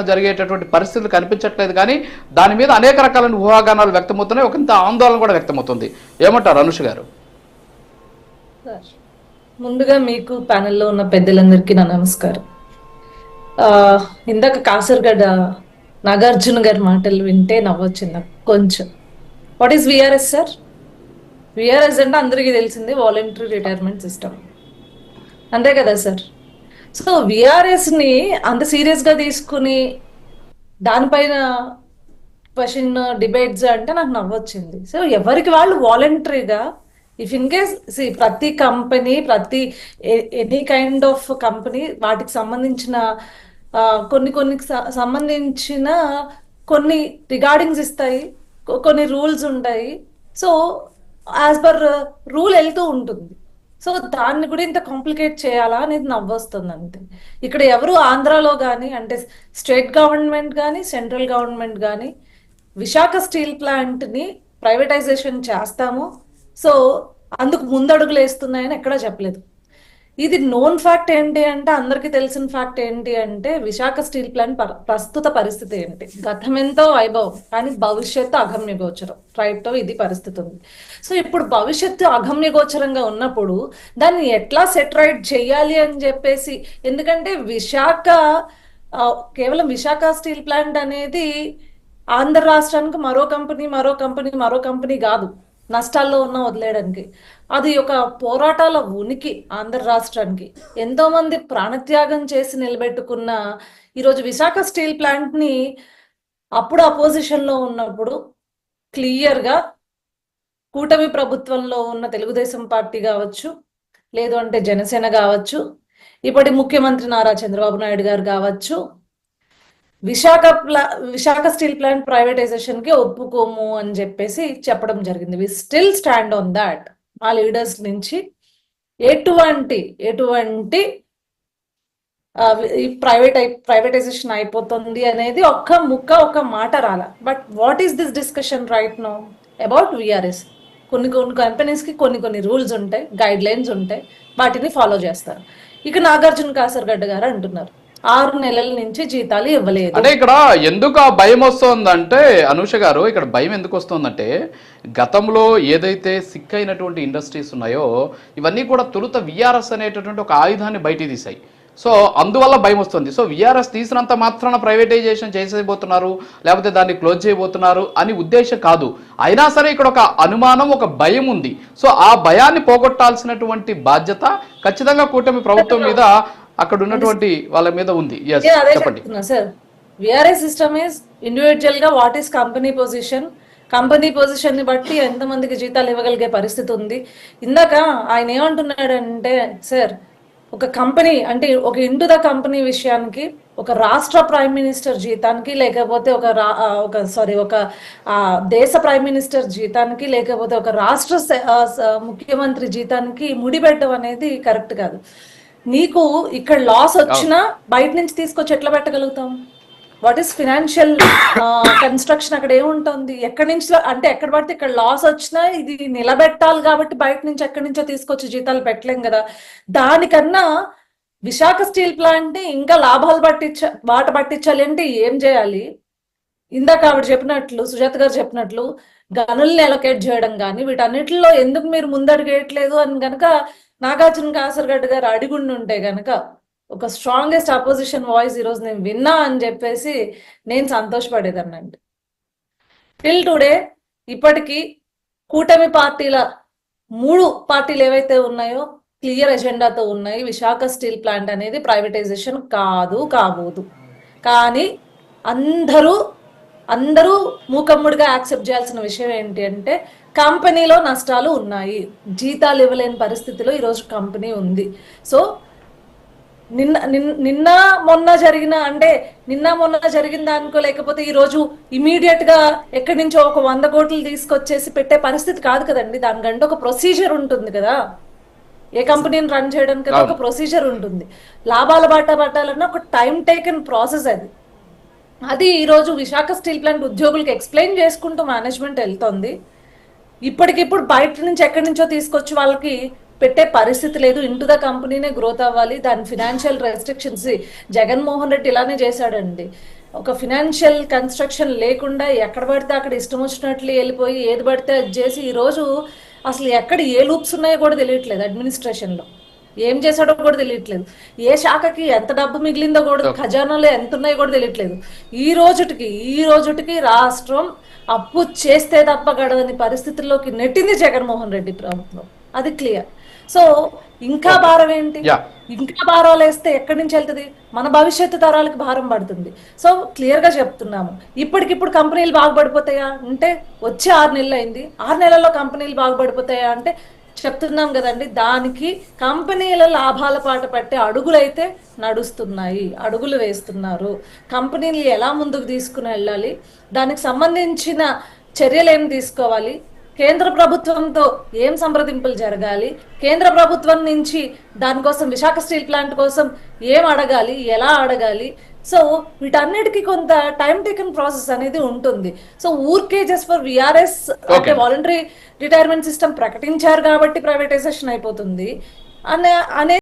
జరిగేటటువంటి పరిస్థితులు కనిపించట్లేదు. కానీ దాని మీద అనేక రకాలైన ఊహాగానాలు వ్యక్తమవుతున్నాయి. ఒకంత ఆందోళన కూడా వ్యక్తమవుతుంది. ఏమంటారు అనుష గారు? ముందుగా మీకు ప్యానెల్లో ఉన్న పెద్దలందరికీ నా నమస్కారం. ఇందాక కాసర్గడ్డ నాగార్జున గారి మాటలు వింటే నవ్వొచ్చింది కొంచెం. What is VRS sir? VRS అంటే అందరికీ తెలిసింది వాలంటరీ రిటైర్మెంట్ సిస్టమ్, అంతే కదా సార్? సో విఆర్ఎస్ని అంత సీరియస్గా తీసుకుని దానిపైన క్వశ్చన్ డిబేట్స్ అంటే నాకు నవ్వొచ్చింది. సో ఎవరికి వాళ్ళు వాలంటరీగా, ఇఫ్ ఇన్ కేస్ ప్రతి కంపెనీ, ప్రతి ఎనీ కైండ్ ఆఫ్ కంపెనీ వాటికి సంబంధించిన కొన్ని సంబంధించిన కొన్ని రిగార్డింగ్స్ ఇస్తాయి, కొన్ని రూల్స్ ఉంటాయి. సో యాజ్ పర్ రూల్ వెళ్తూ ఉంటుంది. సో దాన్ని కూడా ఇంత కాంప్లికేట్ చేయాలా అనేది నవ్వొస్తుంది అంతే. ఇక్కడ ఎవరు ఆంధ్రాలో కానీ, అంటే స్టేట్ గవర్నమెంట్ కానీ సెంట్రల్ గవర్నమెంట్ కానీ విశాఖ స్టీల్ ప్లాంట్ని ప్రైవేటైజేషన్ చేస్తాము, సో అందుకు ముందడుగులు వేస్తున్నాయని ఎక్కడా చెప్పలేదు. ఇది నోన్ ఫ్యాక్ట్ ఏంటి అంటే, అందరికీ తెలిసిన ఫ్యాక్ట్ ఏంటి అంటే, విశాఖ స్టీల్ ప్లాంట్ ప్రస్తుత పరిస్థితి ఏంటి? గతం ఎంతో వైభవం, కానీ భవిష్యత్తు అగమ్య గోచరం. రైట్, ఇది పరిస్థితి ఉంది. సో ఇప్పుడు భవిష్యత్తు అగమ్య గోచరంగా ఉన్నప్పుడు దాన్ని ఎట్లా సెట్ రైట్ చేయాలి అని చెప్పేసి, ఎందుకంటే కేవలం విశాఖ స్టీల్ ప్లాంట్ అనేది ఆంధ్ర రాష్ట్రానికి మరో కంపెనీ కాదు నష్టాల్లో ఉన్న వదిలేయడానికి. అది ఒక పోరాటాల ఉనికి. ఆంధ్ర రాష్ట్రానికి ఎంతో మంది ప్రాణత్యాగం చేసి నిలబెట్టుకున్న ఈరోజు విశాఖ స్టీల్ ప్లాంట్ని అప్పుడు అపోజిషన్లో ఉన్నప్పుడు క్లియర్గా కూటమి ప్రభుత్వంలో ఉన్న తెలుగుదేశం పార్టీ కావచ్చు, లేదు అంటే జనసేన కావచ్చు, ఇప్పటి ముఖ్యమంత్రి నారా చంద్రబాబు నాయుడు గారు కావచ్చు, విశాఖ స్టీల్ ప్లాంట్ ప్రైవేటైజేషన్ కి ఒప్పుకోము అని చెప్పేసి చెప్పడం జరిగింది. We still stand on that. మా లీడర్స్ నుంచి ఎటువంటి ప్రైవేటైజేషన్ అయిపోతుంది అనేది ఒక్క మాట రాల. But what is this discussion right now about VRS? కొన్ని కంపెనీస్ కి కొన్ని రూల్స్ ఉంటాయి, గైడ్ లైన్స్ ఉంటాయి, వాటిని ఫాలో చేస్తారు. ఇక నాగార్జున కాసర్గడ్డ గారు అంటున్నారు 6 నెలల నుంచి జీతాలు ఇవ్వలేదు. అంటే ఇక్కడ ఎందుకు ఆ భయం వస్తుందంటే అనూష గారు, ఇక్కడ భయం ఎందుకు వస్తుందంటే, గతంలో ఏదైతే సిక్ అయినటువంటి ఇండస్ట్రీస్ ఉన్నాయో ఇవన్నీ కూడా తొలుత విఆర్ఎస్ అనేటటువంటి ఒక ఆయుధాన్ని బయటికి తీసాయి. సో అందువల్ల భయం వస్తుంది. సో విఆర్ఎస్ తీసినంత మాత్రాన ప్రైవేటైజేషన్ చేసేయబోతున్నారు, లేకపోతే దాన్ని క్లోజ్ చేయబోతున్నారు అని ఉద్దేశం కాదు. అయినా సరే ఇక్కడ ఒక అనుమానం, ఒక భయం ఉంది. సో ఆ భయాన్ని పోగొట్టాల్సినటువంటి బాధ్యత ఖచ్చితంగా కూటమి ప్రభుత్వం మీద, అక్కడ ఉన్నటువంటి వాళ్ళ మీద ఉంది. చెప్పండి sir. VRS system is individual గా వాట్ ఈస్ కంపెనీ పొజిషన్ ని బట్టి ఎంతమందికి జీతాలు ఇవ్వగలిగే పరిస్థితి ఉంది. ఇందాక ఆయన ఏమంటున్నాడంటే, సార్ ఒక కంపెనీ అంటే ఒక ఇంటు ద కంపెనీ విషయానికి ఒక రాష్ట్ర ప్రైమ్ మినిస్టర్ జీతానికి, లేకపోతే ఒక దేశ ప్రైమ్ మినిస్టర్ జీతానికి, లేకపోతే ఒక రాష్ట్ర ముఖ్యమంత్రి జీతానికి ముడిపెట్టడం అనేది కరెక్ట్ కాదు. నీకు ఇక్కడ లాస్ వచ్చినా బయట నుంచి తీసుకొచ్చి ఎట్లా పెట్టగలుగుతాం? What is financial construction? అక్కడ ఏముంటుంది? ఎక్కడి నుంచి అంటే ఎక్కడ పడితే ఇక్కడ లాస్ వచ్చినా ఇది నిలబెట్టాలి కాబట్టి బయట నుంచి ఎక్కడి నుంచో తీసుకొచ్చి జీతాలు పెట్టలేం కదా. దానికన్నా విశాఖ స్టీల్ ప్లాంట్ ని ఇంకా లాభాలు బాట పట్టించాలి అంటే ఏం చేయాలి? ఇందాక ఆవిడ చెప్పినట్లు, సుజాత గారు చెప్పినట్లు గనుల్ని అలొకేట్ చేయడం కానీ, వీటన్నిటిలో ఎందుకు మీరు ముందడుగేయట్లేదు అని కనుక నాగార్జున కాసర్గడ్డ గారు అడిగుండి ఉంటే గనక, ఒక స్ట్రాంగెస్ట్ అపోజిషన్ వాయిస్ ఈరోజు నేను విన్నా అని చెప్పేసి నేను సంతోషపడేదన్నండి. టిల్ టుడే ఇప్పటికీ కూటమి పార్టీల 3 పార్టీలు ఏవైతే ఉన్నాయో క్లియర్ ఎజెండాతో ఉన్నాయి. విశాఖ స్టీల్ ప్లాంట్ అనేది ప్రైవేటైజేషన్ కాబోదు. కానీ అందరూ మూకమ్ముడిగా యాక్సెప్ట్ చేయాల్సిన విషయం ఏంటి అంటే, కంపెనీలో నష్టాలు ఉన్నాయి, జీతాలు ఇవ్వలేని పరిస్థితిలో ఈరోజు కంపెనీ ఉంది. సో నిన్న మొన్న జరిగిన దానికో, లేకపోతే ఈరోజు ఇమీడియట్ గా ఎక్కడి నుంచో ఒక 100 కోట్లు తీసుకొచ్చేసి పెట్టే పరిస్థితి కాదు కదండి. దానికంటే ఒక ప్రొసీజర్ ఉంటుంది కదా. ఏ కంపెనీని రన్ చేయడానికి ఒక ప్రొసీజర్ ఉంటుంది. లాభాల బాట పట్టాలన్నా ఒక టైం టేకెన్ ప్రాసెస్ అది ఈరోజు విశాఖ స్టీల్ ప్లాంట్ ఉద్యోగులకు ఎక్స్ప్లెయిన్ చేసుకుంటూ మేనేజ్మెంట్ వెళ్తుంది. ఇప్పటికిప్పుడు బయట నుంచి ఎక్కడి నుంచో తీసుకొచ్చి వాళ్ళకి పెట్టే పరిస్థితి లేదు. ఇంటూ ద కంపెనీనే గ్రోత్ అవ్వాలి. దాని ఫినాన్షియల్ రెస్ట్రిక్షన్స్ జగన్మోహన్ రెడ్డి ఇలానే చేశాడండి. ఒక ఫినాన్షియల్ కన్స్ట్రక్షన్ లేకుండా ఎక్కడ పడితే అక్కడ ఇష్టం వచ్చినట్లు వెళ్ళిపోయి ఏది పడితే అది చేసి ఈరోజు అసలు ఎక్కడ ఏ లూప్స్ ఉన్నాయో కూడా తెలియట్లేదు. అడ్మినిస్ట్రేషన్లో ఏం చేశాడో కూడా తెలియట్లేదు. ఏ శాఖకి ఎంత డబ్బు మిగిలిందో కూడా, ఖజానాలో ఎంత ఉన్నాయో కూడా తెలియట్లేదు. ఈ రోజుటికి రాష్ట్రం అప్పు చేస్తే తప్ప గడవని పరిస్థితుల్లోకి నెట్టింది జగన్మోహన్ రెడ్డి ప్రభుత్వం. అది క్లియర్. సో ఇంకా భారం ఏంటి? ఇంకా భారాలు వేస్తే ఎక్కడి నుంచి వెళ్తుంది? మన భవిష్యత్తు తరాలకు భారం పడుతుంది. సో క్లియర్ గా చెప్తున్నాము, ఇప్పటికిప్పుడు కంపెనీలు బాగుపడిపోతాయా అంటే వచ్చి 6 నెలలు అయింది. 6 నెలల్లో కంపెనీలు బాగుపడిపోతాయా అంటే చెప్తున్నాం కదండి. దానికి కంపెనీల లాభాల పాట పట్టే అడుగులైతే నడుస్తున్నాయి, అడుగులు వేస్తున్నారు. కంపెనీలు ఎలా ముందుకు తీసుకుని వెళ్ళాలి, దానికి సంబంధించిన చర్యలు ఏం తీసుకోవాలి, కేంద్ర ప్రభుత్వంతో ఏం సంప్రదింపులు జరగాలి, కేంద్ర ప్రభుత్వం నుంచి దానికోసం విశాఖ స్టీల్ ప్లాంట్ కోసం ఏం అడగాలి, ఎలా అడగాలి. సో వీటన్నిటికీ కొంత టైం టేకన్ ప్రాసెస్ అనేది ఉంటుంది. సో ఊరికే జస్ట్ ఫర్ విఆర్ఎస్ అంటే వాలంటరీ రిటైర్మెంట్ సిస్టమ్ ప్రకటించారు కాబట్టి ప్రైవేటైజేషన్ అయిపోతుంది అనే